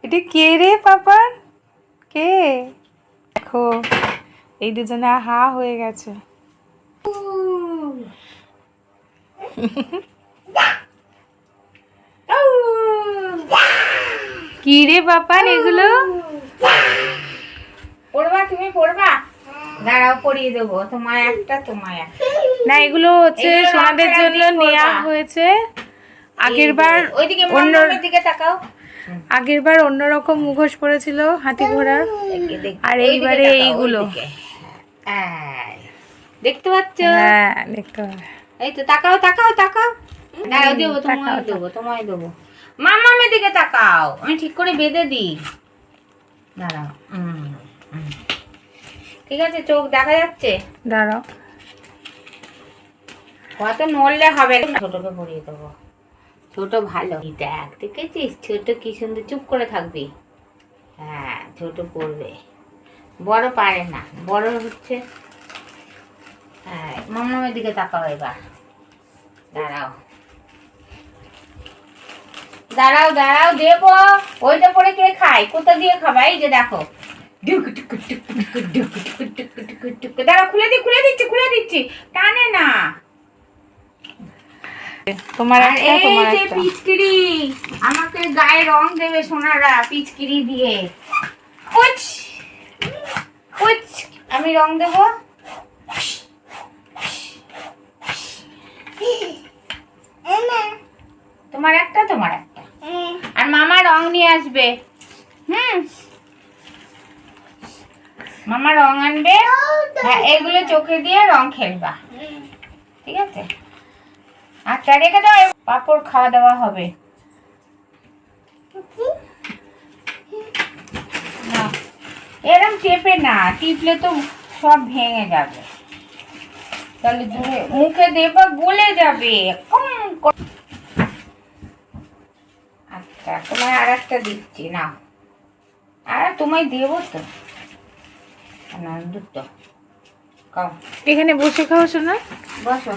এটা কে রে পাপা? কে? দেখো এই দুজনে হা হয়ে গেছে। কি রে পাপা এগুলো? পড়বা তুমি পড়বা? দাঁড়াও পড়িয়ে দেবো, তোমায় একটা তোমায় একটা। না এগুলো হচ্ছে এগুলো সোনাদের রাখা জন্য রাখি নেওয়া করবা। হয়েছে। আগের বার ওইদিকে অন্য মমদের দিকে তাকাও। আগের বার অন্যরকম মুখোশ পড়েছিল হাতি ঘোড়ার, আর ওইদিকে এইবারে তাকাও, এইগুলো। ওইদিকে। হ্যাঁ, দেখতে পাচ্ছ? হ্যাঁ দেখতে হবে। এই তো তাকাও তাকাও তাকাও। দাঁড়াও দেবো, তোমায় তাকাও, দেবো তোমায় দেবো। মামামের দিকে তাকাও, আমি ঠিক করে বেঁধে দিই। দাঁড়াও। ঠিক আছে, চোখ দেখা যাচ্ছে? দাঁড়াও। কত নড়লে হবে না। ছোটকে পরিয়ে দেবো। ছোট ভালো। দেখ দেখেছিস ছোট কি সুন্দর চুপ করে থাকবি। হ্যাঁ ছোট পড়বে, বড় পারে না, বড় হচ্ছে। হ্যাঁ মামামের দিকে তাকাও এবার। দাঁড়াও দাঁড়াও দাঁড়াও দেবো। ওইটা পরে কে খায়? কোথা দিয়ে খাবা? এই যে দেখো। দাঁড়াও খুলে দিচ্ছি টানে না। তোমার আর একটা, এই তোমার যে একটা। পিচকিরি, আমাকে গায়ে রং দেবে সোনারা পিচকিরি দিয়ে। উচ, উচ, আমি রং দেব। তোমার একটা তোমার একটা। আর মামা রং নিয়ে আসবে। মামা রং আনবে। হ্যাঁ এগুলো চোখে দিয়ে রং খেলবা, ঠিক আছে? আচ্ছা রেখে দাও, পাপড় খাওয়া দাওয়া হবে। না এরম চেপে না, টিপলে তো সব ভেঙে যাবে। তাহলে দূরে মুখে দেবা গলে যাবে। আচ্ছা তোমায় আর একটা দিচ্ছি না, আর তোমায় দেবো তো না দুটো। খাও এখানে বসে খাও শোনা। বসো।